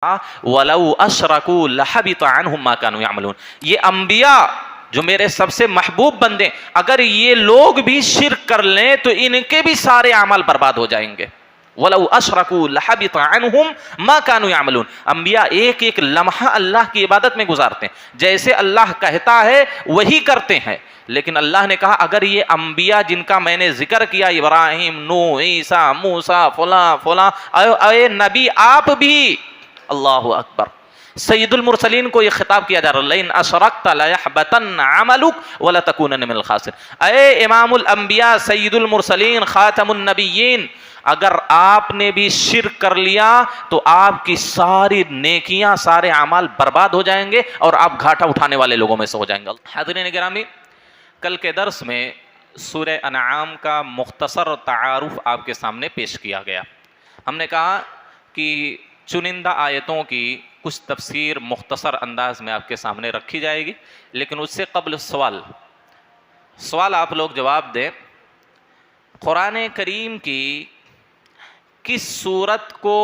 وَلَوْ أَشْرَكُوا لَحَبِطَ عَنْهُمْ مَا كَانُوا يَعْمَلُونَ. یہ انبیاء جو میرے سب سے محبوب بندے، اگر یہ لوگ بھی شرک کر لیں تو ان کے بھی سارے اعمال برباد ہو جائیں گے. وَلَوْ أَشْرَكُوا لَحَبِطَ عَنْهُمْ مَا كَانُوا يَعْمَلُونَ. انبیاء ایک ایک لمحہ اللہ کی عبادت میں گزارتے ہیں، جیسے اللہ کہتا ہے وہی کرتے ہیں. لیکن اللہ نے کہا اگر یہ انبیاء جن کا میں نے ذکر کیا، ابراہیم، نوح، عیسیٰ، موسیٰ، فلاں فلاں، اے نبی آپ بھی، اللہ اکبر، سید المرسلین کو یہ خطاب کیا جا رہا ہے، لئن اشرکت لیحبطن عملک ولتکونن من الخاسرین. اے امام الانبیاء، سید المرسلین، خاتم النبیین، اگر آپ نے بھی شرک کر لیا تو آپ کی ساری نیکیاں، سارے اعمال برباد ہو جائیں گے اور آپ گھاٹا اٹھانے والے لوگوں میں سے ہو جائیں گے. حاضرین گرامی، کل کے درس میں سورہ انعام کا مختصر تعارف آپ کے سامنے پیش کیا گیا. ہم نے کہا کہ چنندہ آیتوں کی کچھ تفسیر مختصر انداز میں آپ کے سامنے رکھی جائے گی، لیکن اس سے قبل سوال آپ لوگ جواب دیں. قرآن کریم کی کس سورت کو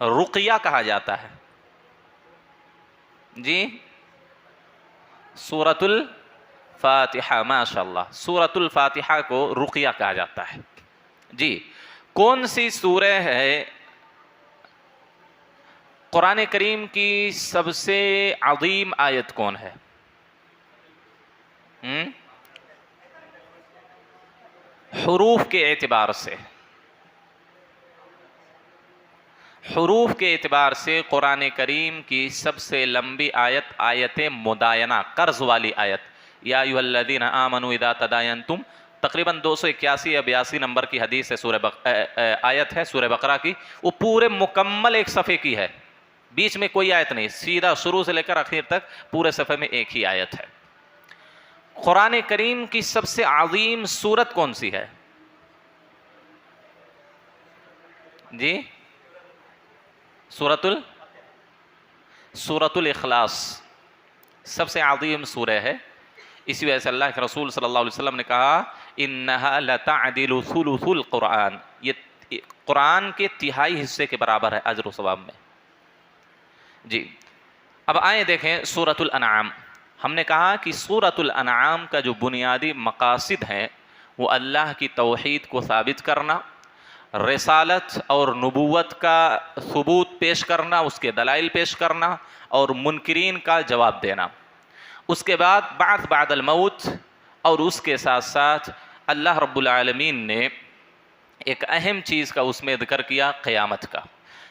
رقیہ کہا جاتا ہے؟ جی، سورۃ الفاتحہ. ماشاءاللہ، سورۃ الفاتحہ کو رقیہ کہا جاتا ہے. جی، کون سی سورہ ہے قرآن کریم کی سب سے عظیم آیت کون ہے؟ حروف کے اعتبار سے، حروف کے اعتبار سے قرآن کریم کی سب سے لمبی آیت آیت مداینہ، قرض والی آیت، یا ایھا الذین آمنوا اذا تداینتم، تقریباً 281 یا 82 نمبر کی حدیث ہے، آیت ہے سورہ بقرہ کی. وہ پورے مکمل ایک صفحے کی ہے، بیچ میں کوئی آیت نہیں، سیدھا شروع سے لے کر آخر تک پورے صفحے میں ایک ہی آیت ہے. قرآن کریم کی سب سے عظیم سورت کون سی ہے؟ جی، سورۃ الاخلاص سب سے عظیم سورہ ہے. اسی وجہ سے اللہ کے رسول صلی اللہ علیہ وسلم نے کہا انہا لتعدل ثلث القرآن، یہ قرآن کے تہائی حصے کے برابر ہے اجر و ثواب میں. جی، اب آئیں دیکھیں سورۃ الانعام. ہم نے کہا کہ سورۃ الانعام کا جو بنیادی مقاصد ہیں وہ اللہ کی توحید کو ثابت کرنا، رسالت اور نبوت کا ثبوت پیش کرنا، اس کے دلائل پیش کرنا اور منکرین کا جواب دینا. اس کے بعد بعث بعد الموت، اور اس کے ساتھ ساتھ اللہ رب العالمین نے ایک اہم چیز کا اس میں ذکر کیا، قیامت کا.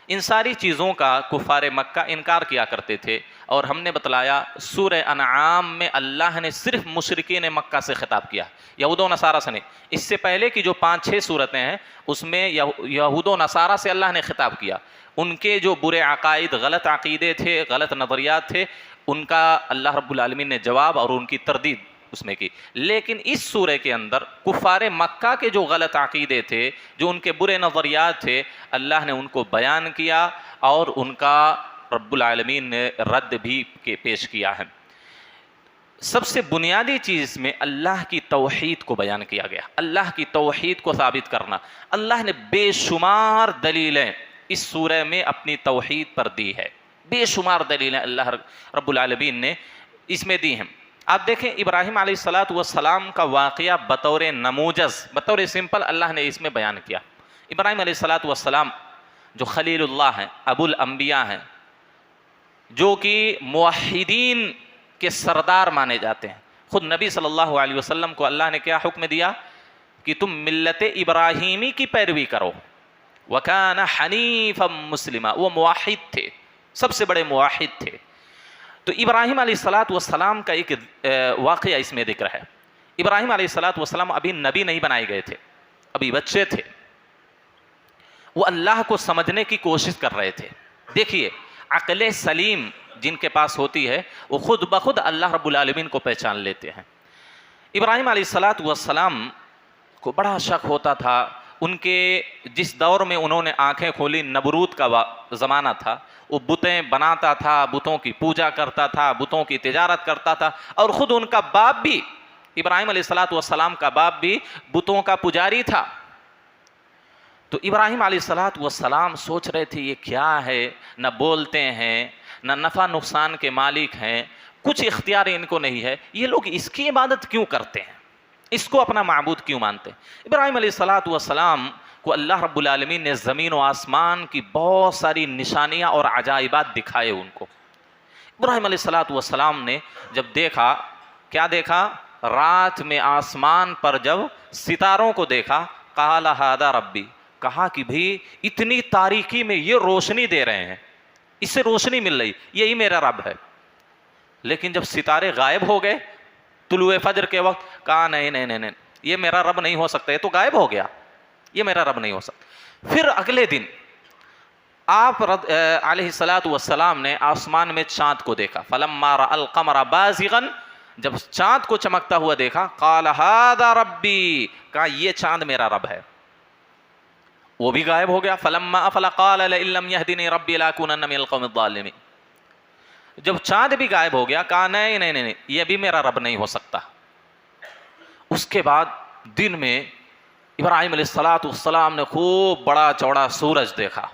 ان ساری چیزوں کا کفار مکہ انکار کیا کرتے تھے، اور ہم نے بتلایا سورہ انعام میں اللہ نے صرف مشرکین مکہ سے خطاب کیا، یہود و نصارہ سے نہیں. اس سے پہلے کی جو 5-6 سورتیں ہیں اس میں یہود و نصارہ سے اللہ نے خطاب کیا. ان کے جو برے عقائد، غلط عقیدے تھے، غلط نظریات تھے، ان کا اللہ رب العالمین نے جواب اور ان کی تردید اس میں کی. لیکن اس سورہ کے اندر کفار مکہ کے جو غلط عقیدے تھے، جو ان کے برے نظریات تھے، اللہ نے ان کو بیان کیا اور ان کا رب العالمین نے رد بھی پیش کیا ہے. سب سے بنیادی چیز میں اللہ کی توحید کو بیان کیا گیا، اللہ کی توحید کو ثابت کرنا. اللہ نے بے شمار دلیلیں اس سورہ میں اپنی توحید پر دی ہے، بے شمار دلیلیں اللہ رب العالمین نے اس میں دی ہیں. آپ دیکھیں ابراہیم علیہ السلام کا واقعہ بطور نموذج، بطور سمپل اللہ نے اس میں بیان کیا. ابراہیم علیہ السلام جو خلیل اللہ ہیں، ابو الانبیاء ہیں، جو کہ موحدین کے سردار مانے جاتے ہیں. خود نبی صلی اللہ علیہ وسلم کو اللہ نے کیا حکم دیا کہ تم ملت ابراہیمی کی پیروی کرو. وَكَانَ حَنِيفًا مُسْلِمًا، وہ موحد تھے، سب سے بڑے موحد تھے. تو ابراہیم علیہ السلام کا ایک واقعہ اس میں ذکر ہے. ابراہیم علیہ السلام ابھی نبی نہیں بنائے گئے تھے، ابھی بچے تھے. وہ اللہ کو سمجھنے کی کوشش کر رہے تھے. دیکھیے، عقل سلیم جن کے پاس ہوتی ہے وہ خود بخود اللہ رب العالمین کو پہچان لیتے ہیں. ابراہیم علیہ السلام کو بڑا شک ہوتا تھا. ان کے جس دور میں انہوں نے آنکھیں کھولی، نمرود کا زمانہ تھا، وہ بتیں بناتا تھا، بتوں کی پوجا کرتا تھا، بتوں کی تجارت کرتا تھا، اور خود ان کا باپ بھی، ابراہیم علیہ السلام کا باپ بھی بتوں کا پجاری تھا. تو ابراہیم علیہ الصلوۃ والسلام سوچ رہے تھے یہ کیا ہے، نہ بولتے ہیں نہ نفع نقصان کے مالک ہیں، کچھ اختیار ان کو نہیں ہے، یہ لوگ اس کی عبادت کیوں کرتے ہیں، اس کو اپنا معبود کیوں مانتے ہیں؟ ابراہیم علیہ الصلوۃ والسلام کو اللہ رب العالمین نے زمین و آسمان کی بہت ساری نشانیاں اور عجائبات دکھائے ان کو۔ ابراہیم علیہ الصلوۃ والسلام نے جب دیکھا، کیا دیکھا؟ رات میں آسمان پر جب ستاروں کو دیکھا، قال ھذا ربی، کہا کہ بھی اتنی تاریکی میں یہ روشنی دے رہے ہیں، اس سے روشنی مل رہی، یہی میرا رب ہے۔ لیکن جب ستارے غائب ہو گئے طلوع فجر کے وقت، کہا نہیں نہیں نہیں نہیں، یہ میرا رب نہیں ہو سکتا، یہ تو غائب ہو گیا، یہ میرا رب نہیں ہو سکتا۔ پھر اگلے دن آپ علیہ الصلوۃ والسلام نے آسمان میں چاند کو دیکھا، فلما رأى القمر بازغا، جب چاند کو چمکتا ہوا دیکھا، قال ھذا ربی، کہا یہ چاند میرا رب ہے، وہ بھی غائب ہو گیا۔ فلما افل قال لئن لم يهدني ربي لاكونن من القوم الظالمين، جب چاند بھی غائب ہو گیا، کہا نہیں نہیں نہیں، یہ بھی میرا رب نہیں ہو سکتا۔ اس کے بعد دن میں ابراہیم علیہ الصلوۃ والسلام نے خوب بڑا چوڑا سورج دیکھا،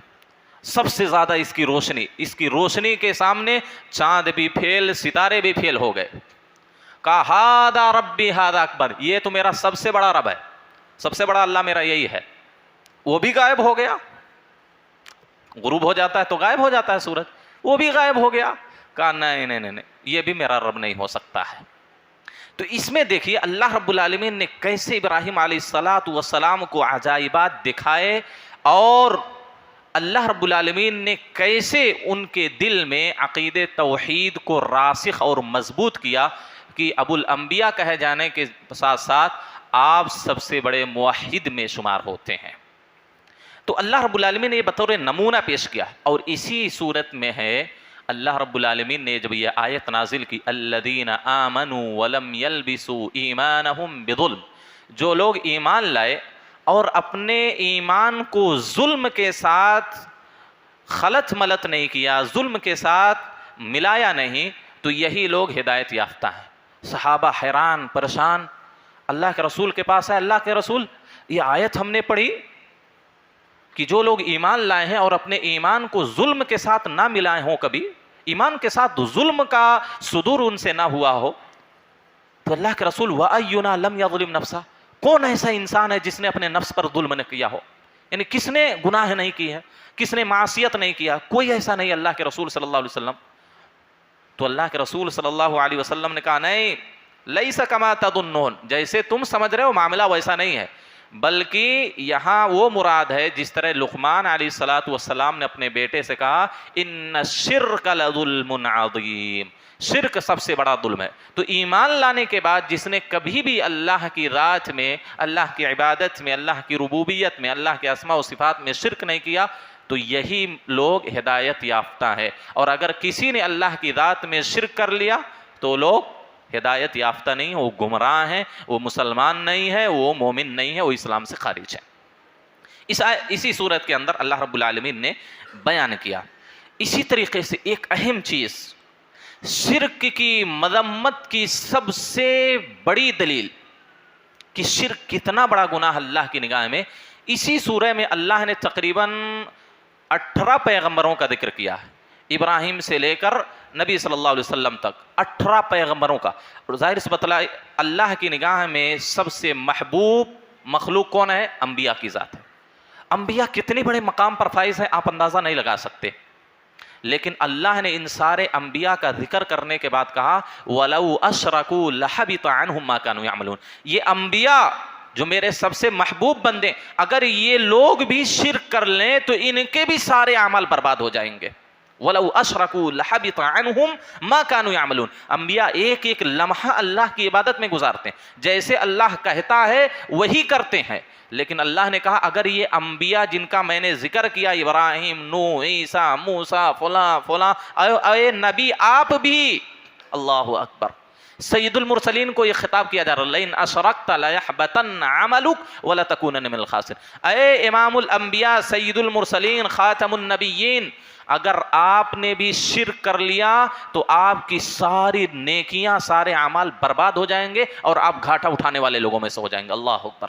سب سے زیادہ اس کی روشنی کے سامنے چاند بھی پھیل، ستارے بھی پھیل ہو گئے۔ کہا ھذا ربی ھذا اکبر، یہ تو میرا سب سے بڑا رب ہے، سب سے بڑا اللہ میرا یہی ہے۔ وہ بھی غائب ہو گیا، غروب ہو جاتا ہے تو غائب ہو جاتا ہے سورج، وہ بھی غائب ہو گیا۔ کہا نہیں نہیں نہیں، یہ بھی میرا رب نہیں ہو سکتا ہے۔ تو اس میں دیکھیے اللہ رب العالمین نے کیسے ابراہیم علیہ الصلوۃ والسلام کو عجائبات دکھائے، اور اللہ رب العالمین نے کیسے ان کے دل میں عقید توحید کو راسخ اور مضبوط کیا کہ ابو الانبیاء کہے جانے کے ساتھ ساتھ آپ سب سے بڑے موحد میں شمار ہوتے ہیں۔ تو اللہ رب العالمین نے یہ بطور نمونہ پیش کیا، اور اسی صورت میں ہے اللہ رب العالمین نے جب یہ آیت نازل کی، الذین آمنوا ولم یلبسوا ایمانہم بظلم، جو لوگ ایمان لائے اور اپنے ایمان کو ظلم کے ساتھ خلط ملط نہیں کیا، ظلم کے ساتھ ملایا نہیں، تو یہی لوگ ہدایت یافتہ ہیں۔ صحابہ حیران پریشان، اللہ کے رسول کے پاس ہے، اللہ کے رسول یہ آیت ہم نے پڑھی کہ جو لوگ ایمان لائے ہیں اور اپنے ایمان کو ظلم کے ساتھ نہ ملائے ہوں، کبھی ایمان کے ساتھ ظلم کا صدور ان سے نہ ہوا ہو، تو اللہ کے رسول وَأَيُّنَا لَمْ يَظْلِمْ نَفْسَهُ، کون ایسا انسان ہے جس نے اپنے نفس پر ظلم نہ کیا ہو، یعنی کس نے گناہ نہیں کی ہے، کس نے معصیت نہیں کیا، کوئی ایسا نہیں اللہ کے رسول صلی اللہ علیہ وسلم۔ تو اللہ کے رسول صلی اللہ علیہ وسلم نے کہا نہیں، لَيْسَ كَمَا تَظُنُّونَ، جیسے تم سمجھ رہے ہو معاملہ ویسا نہیں ہے، بلکہ یہاں وہ مراد ہے جس طرح لقمان علیہ الصلوۃ والسلام نے اپنے بیٹے سے کہا ان الشرک لظلم عظیم، شرک سب سے بڑا ظلم ہے۔ تو ایمان لانے کے بعد جس نے کبھی بھی اللہ کی ذات میں، اللہ کی عبادت میں، اللہ کی ربوبیت میں، اللہ کے اسماء و صفات میں شرک نہیں کیا، تو یہی لوگ ہدایت یافتہ ہے۔ اور اگر کسی نے اللہ کی ذات میں شرک کر لیا تو لوگ ہدایت یافتہ نہیں، وہ گمراہ ہیں، وہ مسلمان نہیں ہے، وہ مومن نہیں ہے، وہ اسلام سے خارج ہے۔ اسی صورت کے اندر اللہ رب العالمین نے بیان کیا۔ اسی طریقے سے ایک اہم چیز، شرک کی مذمت کی سب سے بڑی دلیل کہ شرک کتنا بڑا گناہ اللہ کی نگاہ میں، اسی سورہ میں اللہ نے تقریباً 18 پیغمبروں کا ذکر کیا ہے، ابراہیم سے لے کر نبی صلی اللہ علیہ وسلم تک 18 پیغمبروں کا۔ اور ظاہر سی بات ہے اللہ کی نگاہ میں سب سے محبوب مخلوق کون ہے؟ انبیاء کی ذات ہے۔ انبیاء کتنے بڑے مقام پر فائز ہیں آپ اندازہ نہیں لگا سکتے، لیکن اللہ نے ان سارے انبیاء کا ذکر کرنے کے بعد کہا وَلَوْ أَشْرَكُوا لَحَبِطَ عَنْهُمْ مَا كَانُوا يَعْمَلُونَ، یہ انبیاء جو میرے سب سے محبوب بندے، اگر یہ لوگ بھی شرک کر لیں تو ان کے بھی سارے اعمال برباد ہو جائیں گے۔ وَلَوْ أَشْرَكُوا لَحَبِطَ عَنْهُمْ مَا كَانُوا يَعْمَلُونَ، انبیاء ایک ایک لمحہ اللہ کی عبادت میں گزارتے ہیں، جیسے اللہ کہتا ہے وہی کرتے ہیں۔ لیکن اللہ نے کہا اگر یہ انبیاء جن کا میں نے ذکر کیا، ابراہیم، نوح، عیسیٰ، موسیٰ، فلاں فلاں، اے نبی آپ بھی، اللہ اکبر، سید المرسلین کو یہ خطاب کیا جا رہا ہے لئن اشرکت لیحبطن عملک ولتکونن من الخاسرین، اے امام الانبیاء، سید المرسلین، خاتم النبیین، اگر آپ نے بھی شرک کر لیا تو آپ کی ساری نیکیاں، سارے اعمال برباد ہو جائیں گے اور آپ گھاٹا اٹھانے والے لوگوں میں سے ہو جائیں گے۔ اللہ اکبر،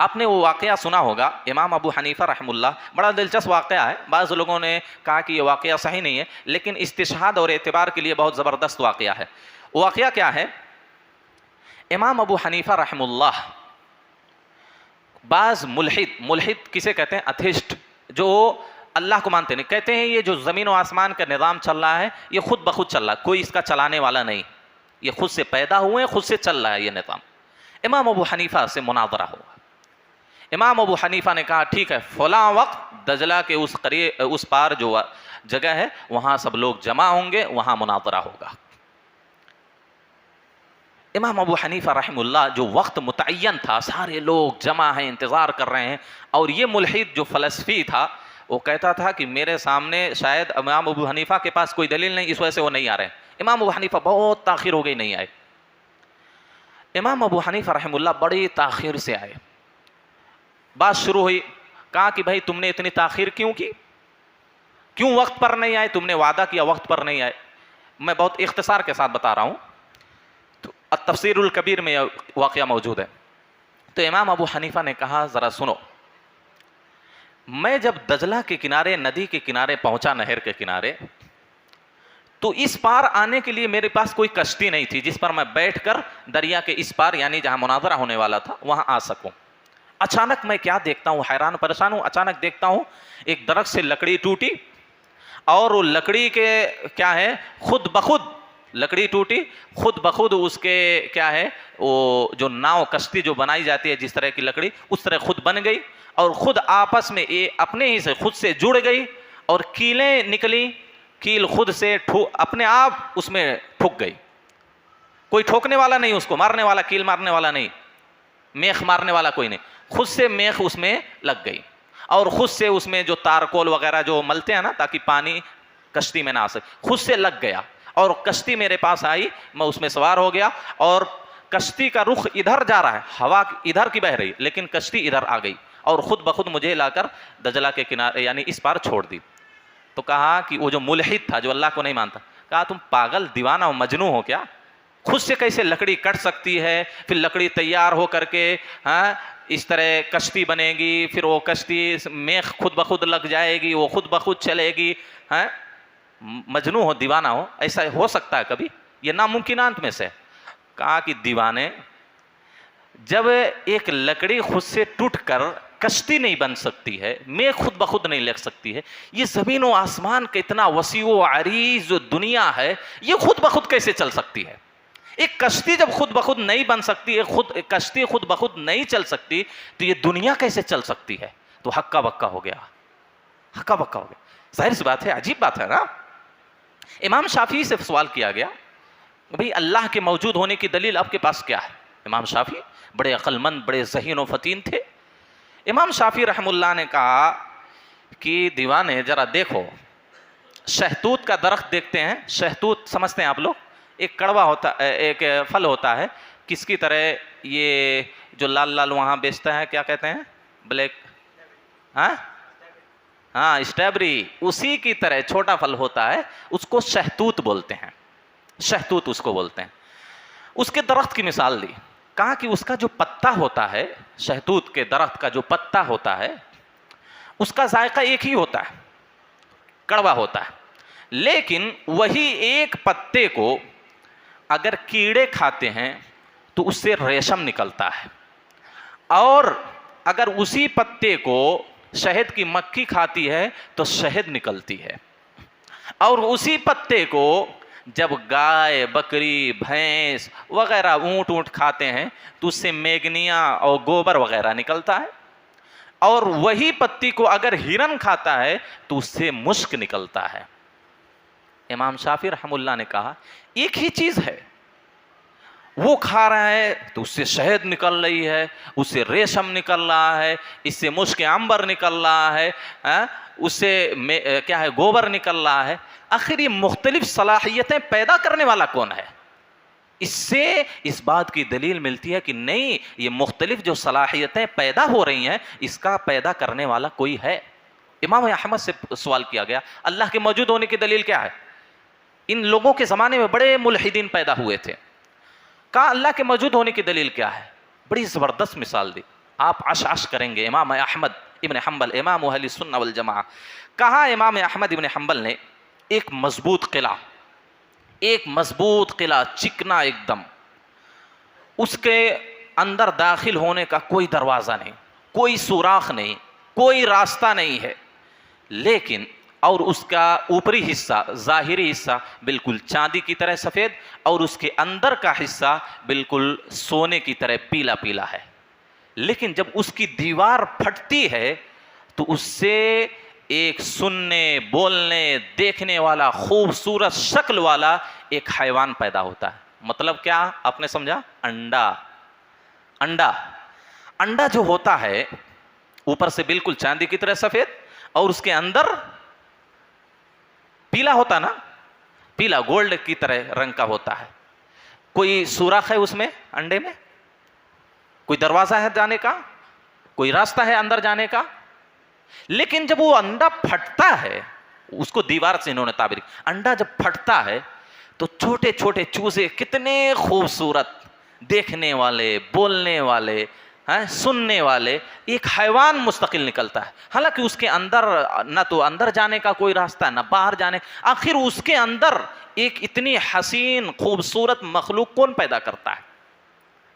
آپ نے وہ واقعہ سنا ہوگا، امام ابو حنیفہ رحمہ اللہ، بڑا دلچسپ واقعہ ہے، بعض لوگوں نے کہا کہ یہ واقعہ صحیح نہیں ہے، لیکن استشہاد اور اعتبار کے لیے بہت زبردست واقعہ ہے۔ واقعہ کیا ہے؟ امام ابو حنیفہ رحمہ اللہ، بعض ملحد کسے کہتے ہیں؟ اتھسٹ، جو اللہ کو مانتے نہیں، کہتے ہیں یہ جو زمین و آسمان کا نظام چل رہا ہے یہ خود بخود چل رہا ہے، کوئی اس کا چلانے والا نہیں، یہ خود سے پیدا ہوئے ہیں، خود سے چل رہا ہے یہ نظام۔ امام ابو حنیفہ سے مناظرہ ہوا۔ امام ابو حنیفہ نے کہا ٹھیک ہے، فلاں وقت دجلہ کے اس پار جو جگہ ہے وہاں سب لوگ جمع ہوں گے، وہاں مناظرہ ہوگا۔ امام ابو حنیفہ رحمہ اللہ، جو وقت متعین تھا، سارے لوگ جمع ہیں، انتظار کر رہے ہیں، اور یہ ملحد جو فلسفی تھا وہ کہتا تھا کہ میرے سامنے شاید امام ابو حنیفہ کے پاس کوئی دلیل نہیں، اس وجہ سے وہ نہیں آ رہے ہیں۔ امام ابو حنیفہ بہت تاخیر ہو گئی، نہیں آئے۔ امام ابو حنیفہ رحمہ اللہ بڑی تاخیر سے آئے۔ بات شروع ہوئی، کہا کہ بھائی تم نے اتنی تاخیر کیوں کی؟ کیوں وقت پر نہیں آئے؟ تم نے وعدہ کیا وقت پر نہیں آئے۔ میں بہت اختصار کے ساتھ بتا رہا ہوں، تو التفسیر الکبیر میں یہ واقعہ موجود ہے۔ تو امام ابو حنیفہ نے کہا ذرا سنو، میں جب دجلہ کے کنارے، ندی کے کنارے پہنچا، نہر کے کنارے، تو اس پار آنے کے لیے میرے پاس کوئی کشتی نہیں تھی جس پر میں بیٹھ کر دریا کے اس پار، یعنی جہاں مناظرہ ہونے والا تھا، وہاں آ سکوں۔ اچانک میں کیا دیکھتا ہوں، حیران پریشان ہوں، اچانک دیکھتا ہوں ایک درخت سے لکڑی ٹوٹی، اور وہ لکڑی کے کیا ہے، خود بخود لکڑی ٹوٹی، خود بخود اس کے کیا ہے، وہ جو ناؤ کشتی جو بنائی جاتی ہے جس طرح کی لکڑی، اس طرح خود بن گئی، اور خود آپس میں اپنے ہی سے خود سے جڑ گئی، اور کیلیں نکلی، کیل خود سے اپنے آپ اس میں ٹھک گئی، کوئی ٹھوکنے والا نہیں، اس کو مارنے والا، کیل مارنے والا نہیں، میخ مارنے والا کوئی نہیں، خود سے میخ اس میں لگ گئی، اور خود سے اس میں جو تارکول وغیرہ جو ملتے ہیں نا تاکہ پانی کشتی میں نہ آ سکے، خود سے لگ گیا، اور کشتی میرے پاس آئی، میں اس میں سوار ہو گیا، اور کشتی کا رخ ادھر جا رہا ہے، ہوا ادھر کی بہ رہی، لیکن کشتی ادھر آ گئی، اور خود بخود مجھے لا کر دجلہ کے کنارے یعنی اس پار چھوڑ دی۔ تو کہا کہ وہ جو ملحد تھا، جو اللہ کو نہیں مانتا، کہا تم پاگل دیوانہ و مجنون ہو کیا؟ خود سے کیسے لکڑی کٹ سکتی ہے؟ پھر لکڑی تیار ہو کر کے اس طرح کشتی بنے گی، پھر وہ کشتی میخ خود بخود لگ جائے گی، وہ خود بخود چلے گی، مجنون ہو، دیوانہ ہو، ایسا ہو سکتا ہے کبھی؟ یہ ناممکنات میں سے۔ کہا کہ دیوانے، جب ایک لکڑی خود سے ٹوٹ کر کشتی نہیں بن سکتی ہے، میخ خود بخود نہیں لگ سکتی ہے، یہ زمین و آسمان کا اتنا وسیع و عریض جو دنیا ہے، یہ خود بخود کیسے چل سکتی ہے؟ ایک کشتی جب خود بخود نہیں بن سکتی ہے، کشتی خود بخود نہیں چل سکتی، تو یہ دنیا کیسے چل سکتی ہے؟ تو ہکا بکا ہو گیا، ہکا بکا ہو گیا۔ ظاہر سی بات ہے، عجیب بات ہے نا۔ امام شافعی سے سوال کیا گیا، بھئی اللہ کے موجود ہونے کی دلیل آپ کے پاس کیا ہے؟ امام شافعی بڑے عقل مند، بڑے ذہین و فطین تھے۔ امام شافعی رحم اللہ نے کہا کہ دیوانے ذرا دیکھو، شہتوت کا درخت دیکھتے ہیں، شہتوت سمجھتے ہیں آپ لوگ؟ ایک کڑوا ہوتا ہے، ایک پھل ہوتا ہے، کس کی طرح یہ جو لال لال وہاں بیچتا ہے، کیا کہتے ہیں؟ بلیک، اسٹرابری، اسی کی طرح چھوٹا پھل ہوتا ہے، اس کو شہتوت بولتے ہیں، شہتوت اس کو بولتے ہیں۔ اس کے درخت کی مثال دی، کہا کہ اس کا جو پتا ہوتا ہے، شہتوت کے درخت کا جو پتا ہوتا ہے، اس کا ذائقہ ایک ہی ہوتا ہے، کڑوا ہوتا ہے، لیکن وہی ایک پتے کو اگر کیڑے کھاتے ہیں تو اس سے ریشم نکلتا ہے، اور اگر اسی پتے کو شہد کی مکھی کھاتی ہے تو شہد نکلتی ہے، اور اسی پتے کو جب گائے، بکری، بھینس وغیرہ، اونٹ کھاتے ہیں تو اس سے میگنیاں اور گوبر وغیرہ نکلتا ہے، اور وہی پتی کو اگر ہرن کھاتا ہے تو اس سے مشک نکلتا ہے۔ امام شافعی رحم اللہ نے کہا ایک ہی چیز ہے، وہ کھا رہا ہے تو اس سے شہد نکل رہی ہے، اس سے ریشم نکل رہا ہے، اس سے مشک عنبر نکل رہا ہے، اس سے کیا ہے، گوبر نکل رہا ہے، آخر یہ مختلف صلاحیتیں پیدا کرنے والا کون ہے؟ اس سے اس بات کی دلیل ملتی ہے کہ نہیں، یہ مختلف جو صلاحیتیں پیدا ہو رہی ہیں، اس کا پیدا کرنے والا کوئی ہے۔ امام احمد سے سوال کیا گیا اللہ کے موجود ہونے کی دلیل کیا ہے؟ ان لوگوں کے زمانے میں بڑے ملحدین پیدا ہوئے تھے، کہا اللہ کے موجود ہونے کی دلیل کیا ہے؟ بڑی زبردست مثال دی، آپ عش عش کریں گے. امام احمد ابن حنبل امام اہل سنہ والجماعہ. کہا امام احمد ابن حنبل نے ایک مضبوط قلعہ چکنا ایک دم، اس کے اندر داخل ہونے کا کوئی دروازہ نہیں، کوئی سوراخ نہیں، کوئی راستہ نہیں ہے، لیکن اور اس کا اوپری حصہ ظاہری حصہ بالکل چاندی کی طرح سفید، اور اس کے اندر کا حصہ بالکل سونے کی طرح پیلا پیلا ہے. لیکن جب اس کی دیوار پھٹتی ہے تو اس سے ایک سننے بولنے دیکھنے والا خوبصورت شکل والا ایک حیوان پیدا ہوتا ہے. مطلب کیا آپ نے سمجھا؟ انڈا جو ہوتا ہے اوپر سے بالکل چاندی کی طرح سفید اور اس کے اندر پیلا ہوتا نا، پیلا گولڈ کی طرح رنگ کا ہوتا ہے. کوئی سوراخ ہے اس میں؟ انڈے میں کوئی دروازہ ہے جانے کا؟ کوئی راستہ ہے اندر جانے کا؟ لیکن جب وہ انڈا پھٹتا ہے، اس کو دیوار سے انہوں نے تعبیر کیا، انڈا جب پھٹتا ہے تو چھوٹے چھوٹے چوزے کتنے خوبصورت دیکھنے والے بولنے والے سننے والے ایک حیوان مستقل نکلتا ہے. حالانکہ اس کے اندر نہ تو اندر جانے کا کوئی راستہ نہ باہر جانے، آخر اس کے اندر ایک اتنی حسین خوبصورت مخلوق کون پیدا کرتا ہے؟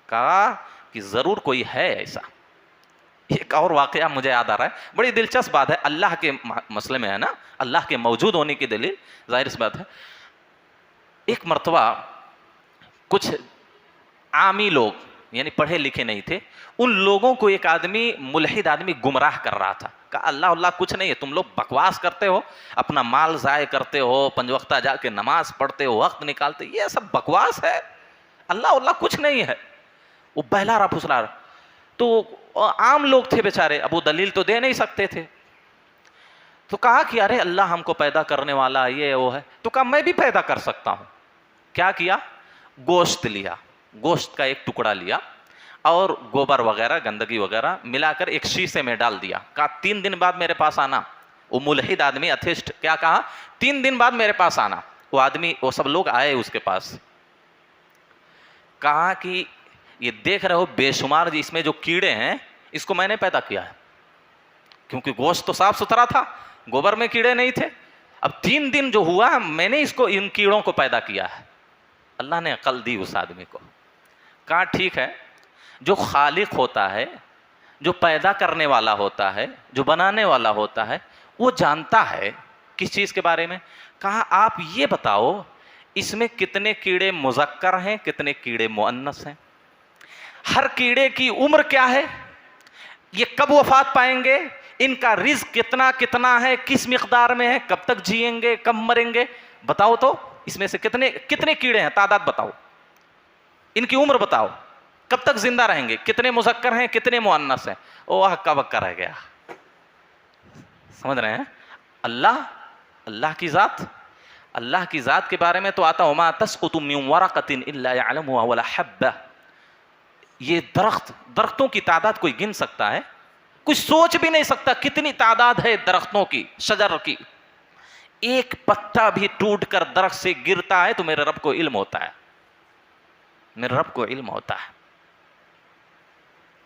کہا کہ ضرور کوئی ہے ایسا. ایک اور واقعہ مجھے یاد آ رہا ہے، بڑی دلچسپ بات ہے، اللہ کے مسئلے میں ہے نا، اللہ کے موجود ہونے کی دلیل ظاہر سی بات ہے. ایک مرتبہ کچھ عامی لوگ یعنی پڑھے لکھے نہیں تھے، ان لوگوں کو ایک آدمی ملحد آدمی گمراہ کر رہا تھا. کہا اللہ کچھ نہیں ہے، تم لوگ بکواس کرتے ہو، اپنا مال ضائع کرتے ہو، 5 وقتہ جا کے نماز پڑھتے ہو، وقت نکالتے، یہ سب بکواس ہے، اللہ کچھ نہیں ہے. وہ بہلا رہا پھسلا رہا. تو عام لوگ تھے بیچارے، اب وہ دلیل تو دے نہیں سکتے تھے. تو کہا کہ ارے اللہ ہم کو پیدا کرنے والا یہ وہ ہے. تو کہا میں بھی پیدا کر سکتا ہوں. کیا کیا؟ گوشت لیا، گوشت کا ایک ٹکڑا لیا اور گوبر وغیرہ گندگی وغیرہ ملا کر ایک شیشے میں ڈال دیا. کہا 3 دن بعد میرے پاس آنا. وہ ملحد آدمی اتھسٹ کیا کہا؟ 3 دن بعد میرے پاس آنا. وہ سب لوگ آئے اس کے پاس. کہا کہ یہ دیکھ رہے ہو بے شمار اس میں جو کیڑے ہیں، اس کو میں نے پیدا کیا ہے، کیونکہ گوشت تو صاف ستھرا تھا، گوبر میں کیڑے نہیں تھے. اب 3 دن جو ہوا میں نے ان کیڑوں کو پیدا کیا ہے. اللہ نے عقل دی اس آدمی کو. کہا ٹھیک ہے، جو خالق ہوتا ہے، جو پیدا کرنے والا ہوتا ہے، جو بنانے والا ہوتا ہے، وہ جانتا ہے کس چیز کے بارے میں. کہا آپ یہ بتاؤ اس میں کتنے کیڑے مذکر ہیں، کتنے کیڑے مؤنث ہیں، ہر کیڑے کی عمر کیا ہے، یہ کب وفات پائیں گے، ان کا رزق کتنا ہے، کس مقدار میں ہے، کب تک جئیں گے، کب مریں گے، بتاؤ تو اس میں سے کتنے کیڑے ہیں، تعداد بتاؤ، ان کی عمر بتاؤ، کب تک زندہ رہیں گے، کتنے مذکر ہیں، کتنے مؤنث ہیں. وہ ہکا بکا رہ گیا. سمجھ رہے ہیں؟ اللہ کی ذات کے بارے میں تو آتا وما تسقط من ورقۃ الا يعلمها ولا حبہ. یہ درختوں کی تعداد کوئی گن سکتا ہے؟ کوئی سوچ بھی نہیں سکتا کتنی تعداد ہے درختوں کی، شجر کی. ایک پتا بھی ٹوٹ کر درخت سے گرتا ہے تو میرے رب کو علم ہوتا ہے، میرے رب کو علم ہوتا ہے.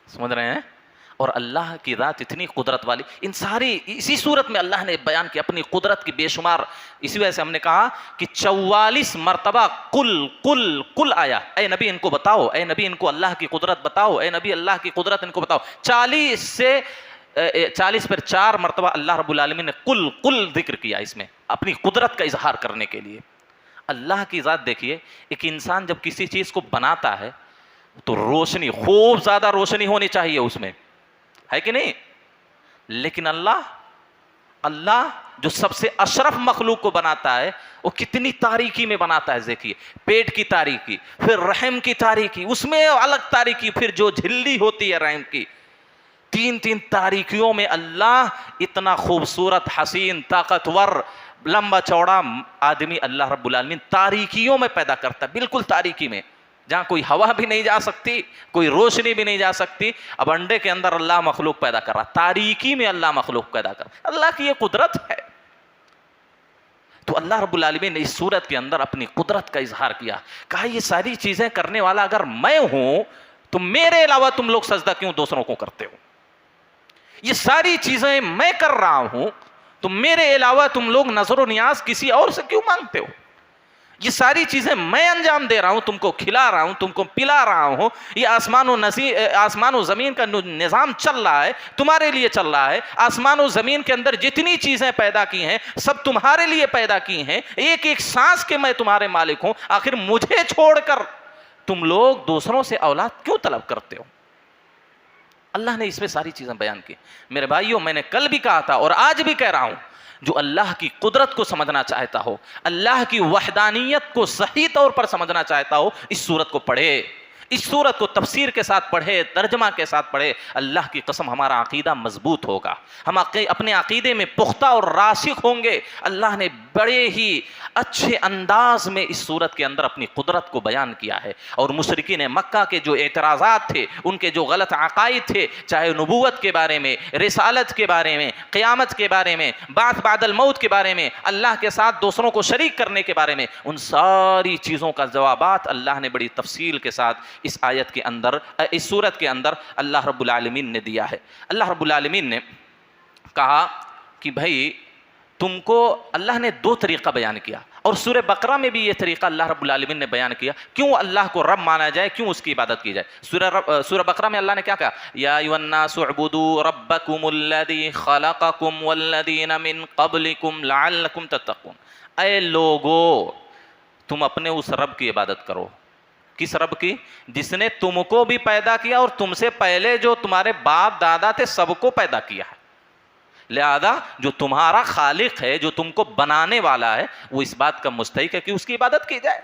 سمجھ رہے ہیں؟ اور اللہ کی ذات اتنی قدرت والی، ان ساری اسی صورت میں اللہ نے بیان کی اپنی قدرت کی بے شمار. اسی وجہ سے ہم نے کہا کہ 44 مرتبہ قل آیا، اے نبی ان کو بتاؤ، اے نبی ان کو اللہ کی قدرت بتاؤ، اے نبی اللہ کی قدرت ان کو بتاؤ. 40 پر 4 مرتبہ اللہ رب العالمین نے قل ذکر کیا اس میں اپنی قدرت کا اظہار کرنے کے لیے. اللہ کی ذات دیکھیے، ایک انسان جب کسی چیز کو بناتا ہے تو روشنی، خوب زیادہ روشنی ہونی چاہیے اس میں، ہے کہ نہیں؟ لیکن اللہ جو سب سے اشرف مخلوق کو بناتا ہے وہ کتنی تاریکی میں بناتا ہے. دیکھیے پیٹ کی تاریکی، پھر رحم کی تاریکی، اس میں الگ تاریکی، پھر جو جھلی ہوتی ہے رحم کی، 3 تاریکیوں میں اللہ اتنا خوبصورت، حسین، طاقتور، لمبا چوڑا آدمی اللہ رب العالمین تاریکیوں میں پیدا کرتا ہے، بالکل تاریکی میں، جہاں کوئی ہوا بھی نہیں جا سکتی، کوئی روشنی بھی نہیں جا سکتی. اب انڈے کے اندر اللہ مخلوق پیدا کر رہا، تاریکی میں اللہ مخلوق پیدا کر رہا. اللہ کی یہ قدرت ہے. تو اللہ رب العالمین نے اس صورت کے اندر اپنی قدرت کا اظہار کیا. کہا یہ ساری چیزیں کرنے والا اگر میں ہوں تو میرے علاوہ تم لوگ سجدہ کیوں دوسروں کو کرتے ہو؟ یہ ساری چیزیں میں کر رہا ہوں تو میرے علاوہ تم لوگ نظر و نیاز کسی اور سے کیوں مانگتے ہو؟ یہ ساری چیزیں میں انجام دے رہا ہوں، تم کو کھلا رہا ہوں، تم کو پلا رہا ہوں، یہ آسمان و زمین کا نظام چل رہا ہے، تمہارے لیے چل رہا ہے۔ آسمان و زمین کے اندر جتنی چیزیں پیدا کی ہیں سب تمہارے لیے پیدا کی ہیں، ایک ایک سانس کے میں تمہارے مالک ہوں، آخر مجھے چھوڑ کر تم لوگ دوسروں سے اولاد کیوں طلب کرتے ہو؟ اللہ نے اس میں ساری چیزیں بیان کی۔ میرے بھائیوں، میں نے کل بھی کہا تھا اور آج بھی کہہ رہا ہوں، جو اللہ کی قدرت کو سمجھنا چاہتا ہو، اللہ کی وحدانیت کو صحیح طور پر سمجھنا چاہتا ہو، اس سورت کو پڑھے، اس سورت کو تفسیر کے ساتھ پڑھے، ترجمہ کے ساتھ پڑھے۔ اللہ کی قسم ہمارا عقیدہ مضبوط ہوگا، ہم اپنے عقیدے میں پختہ اور راسخ ہوں گے۔ اللہ نے بڑے ہی اچھے انداز میں اس سورت کے اندر اپنی قدرت کو بیان کیا ہے، اور مشرکین مکہ کے جو اعتراضات تھے، ان کے جو غلط عقائد تھے، چاہے نبوت کے بارے میں، رسالت کے بارے میں، قیامت کے بارے میں، بعث بعد الموت کے بارے میں، اللہ کے ساتھ دوسروں کو شریک کرنے کے بارے میں، ان ساری چیزوں کا جوابات اللہ نے بڑی تفصیل کے ساتھ اس آیت کے اندر، اس سورت کے اندر اللہ رب العالمین نے دیا ہے۔ اللہ رب العالمین نے کہا کہ بھائی تم کو اللہ نے دو طریقہ بیان کیا، اور سورہ بقرہ میں بھی یہ طریقہ اللہ رب العالمین نے بیان کیا، کیوں اللہ کو رب مانا جائے، کیوں اس کی عبادت کی جائے۔ سورہ بقرہ میں اللہ نے کیا کہا؟ یا ایھا الناس اعبدوا ربکم الذی خلقکم والذین من قبلکم لعلکم تتقون۔ اے لوگو، تم اپنے اس رب کی عبادت کرو۔ کس رب کی؟ جس نے تم کو بھی پیدا کیا اور تم سے پہلے جو تمہارے باپ دادا تھے سب کو پیدا کیا ہے۔ لہذا جو تمہارا خالق ہے، جو تم کو بنانے والا ہے، وہ اس بات کا مستحق ہے کہ اس کی عبادت کی جائے۔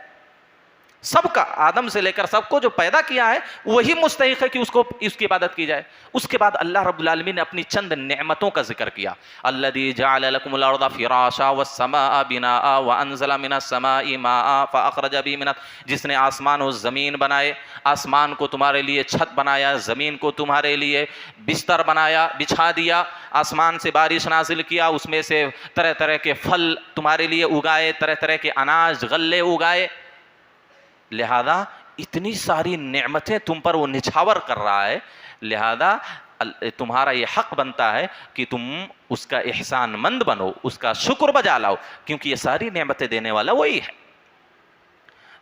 سب کا، آدم سے لے کر سب کو جو پیدا کیا ہے وہی مستحق ہے کہ اس کی عبادت کی جائے۔ اس کے بعد اللہ رب العالمین نے اپنی چند نعمتوں کا ذکر کیا۔ الذی جعل لکم الارض فراشا والسماء بناء وانزل من السماء ماء فاخرج به من، جس نے آسمان و زمین بنائے، آسمان کو تمہارے لیے چھت بنایا، زمین کو تمہارے لیے بستر بنایا، بچھا دیا، آسمان سے بارش نازل کیا، اس میں سے طرح طرح کے پھل تمہارے لیے اگائے، طرح طرح کے اناج غلے اگائے۔ لہذا اتنی ساری نعمتیں تم پر وہ نچھاور کر رہا ہے، لہذا تمہارا یہ حق بنتا ہے کہ تم اس کا احسان مند بنو، اس کا شکر بجا لاؤ، کیونکہ یہ ساری نعمتیں دینے والا وہی ہے۔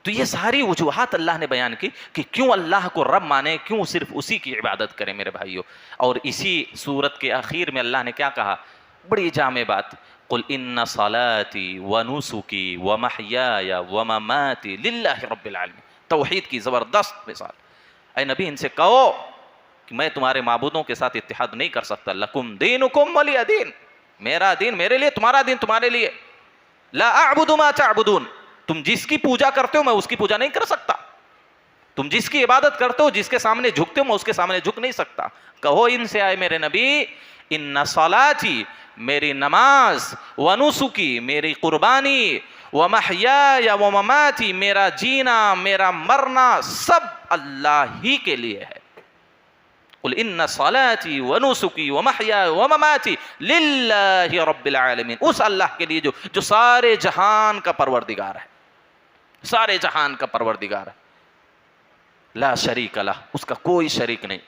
تو یہ ساری وجوہات اللہ نے بیان کی کہ کیوں اللہ کو رب مانے، کیوں صرف اسی کی عبادت کریں میرے بھائیوں۔ اور اسی سورت کے آخر میں اللہ نے کیا کہا؟ بڑی جامع بات، قل ان صلاتي ونسكي ومحياي ومماتي للہ رب العالمین۔ توحید کی زبردست مثال۔ اے نبی، ان سے کہو کہ میں تمہارے معبودوں کے ساتھ اتحاد نہیں کر سکتا۔ لکم دینکم ولی دین، میرا دین میرے لیے، تمہارا دین تمہارے لیے۔ لا اعبد ما تعبدون، تم جس کی پوجا کرتے ہو میں اس کی پوجا نہیں کر سکتا، تم جس کی عبادت کرتے ہو، جس کے سامنے جھکتے ہو میں اس کے سامنے جھک نہیں سکتا۔ کہو ان سے، آئے میرے نبی، ان صلاتی، میری نماز، ونسکی، میری قربانی، ومحیای ومماتی، میرا جینا میرا مرنا، سب اللہ ہی کے لیے ہے۔ قل ان صلاتی ونسکی ومحیای ومماتی للہ رب العالمین، اس اللہ کے لیے جو سارے جہان کا پروردگار ہے، سارے جہان کا پروردگار ہے۔ لا شریک لہ، اس کا کوئی شریک نہیں،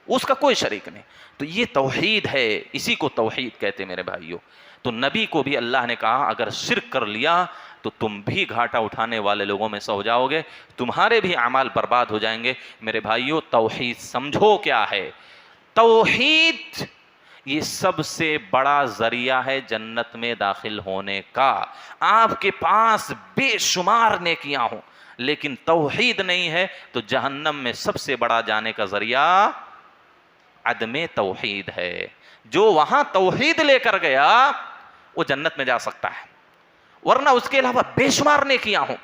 اس کا کوئی شریک نہیں۔ تو یہ توحید ہے، اسی کو توحید کہتے میرے بھائیوں۔ تو نبی کو بھی اللہ نے کہا اگر شرک کر لیا تو تم بھی گھاٹا اٹھانے والے لوگوں میں سے ہو جاؤ گے، تمہارے بھی اعمال برباد ہو جائیں گے۔ میرے بھائیوں، توحید سمجھو کیا ہے۔ توحید یہ سب سے بڑا ذریعہ ہے جنت میں داخل ہونے کا۔ آپ کے پاس بے شمار نیکیاں ہوں لیکن توحید نہیں ہے تو جہنم میں سب سے بڑا جانے کا ذریعہ عدم توحید ہے۔ جو وہاں توحید لے کر گیا وہ جنت میں جا سکتا ہے، ورنہ اس کے علاوہ بے شمار نیکیاں ہوں،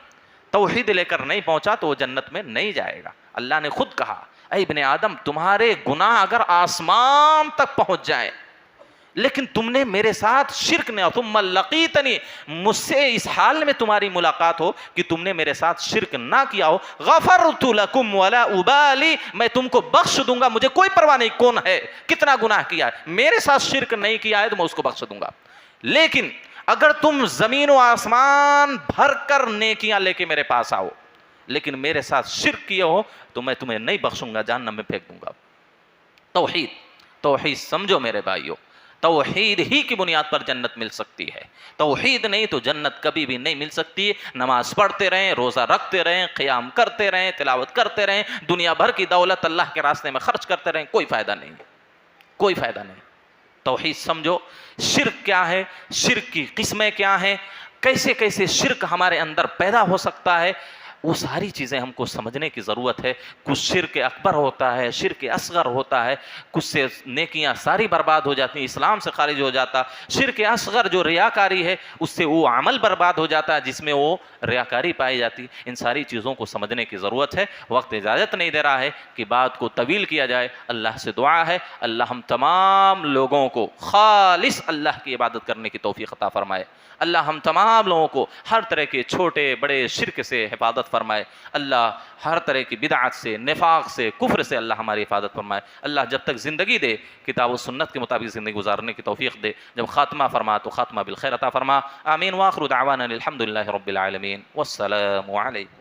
توحید لے کر نہیں پہنچا تو وہ جنت میں نہیں جائے گا۔ اللہ نے خود کہا، اے ابن آدم، تمہارے گناہ اگر آسمان تک پہنچ جائیں لیکن تم نے میرے ساتھ شرک نہ، ثم لقیتنی، مجھ سے اس حال میں تمہاری ملاقات ہو کہ تم نے میرے ساتھ شرک نہ کیا ہو، غفرت لکم ولا ابالی، میں تم کو بخش دوں گا، مجھے کوئی پرواہ نہیں کون ہے، کتنا گناہ کیا ہے، میرے ساتھ شرک نہیں کیا ہے تو میں اس کو بخش دوں گا۔ لیکن اگر تم زمین و آسمان بھر کر نیکیاں لے کے میرے پاس آؤ، لیکن میرے ساتھ شرک کیے ہو تو میں تمہیں نہیں بخشوں گا، جہنم میں پھینک دوں گا۔ توحید، توحید سمجھو میرے بھائیو، توحید ہی کی بنیاد پر جنت مل سکتی ہے، توحید نہیں تو جنت کبھی بھی نہیں مل سکتی۔ نماز پڑھتے رہیں، روزہ رکھتے رہیں، قیام کرتے رہیں، تلاوت کرتے رہیں، دنیا بھر کی دولت اللہ کے راستے میں خرچ کرتے رہیں، کوئی فائدہ نہیں، کوئی فائدہ نہیں۔ توحید سمجھو، شرک کیا ہے، شرک کی قسمیں کیا ہیں، کیسے کیسے شرک ہمارے اندر پیدا ہو سکتا ہے، وہ ساری چیزیں ہم کو سمجھنے کی ضرورت ہے۔ کچھ شرک اکبر ہوتا ہے، شرک اصغر ہوتا ہے، کچھ سے نیکیاں ساری برباد ہو جاتی ہیں، اسلام سے خارج ہو جاتا۔ شرک اصغر جو ریاکاری ہے، اس سے وہ عمل برباد ہو جاتا ہے جس میں وہ ریاکاری پائی جاتی۔ ان ساری چیزوں کو سمجھنے کی ضرورت ہے۔ وقت اجازت نہیں دے رہا ہے کہ بات کو طویل کیا جائے۔ اللہ سے دعا ہے اللہ ہم تمام لوگوں کو خالص اللہ کی عبادت کرنے کی توفیق عطا فرمائے۔ اللہ ہم تمام لوگوں کو ہر طرح کے چھوٹے بڑے شرک سے حفاظت فرمائے۔ اللہ ہر طرح کی بدعت سے، نفاق سے، کفر سے اللہ ہماری حفاظت فرمائے۔ اللہ جب تک زندگی دے کتاب و سنت کے مطابق زندگی گزارنے کی توفیق دے، جب خاتمہ فرما تو خاتمہ بالخیر عطا فرما۔ آمین۔ وآخر دعوانا الحمد للہ رب العالمین، والسلام علیکم۔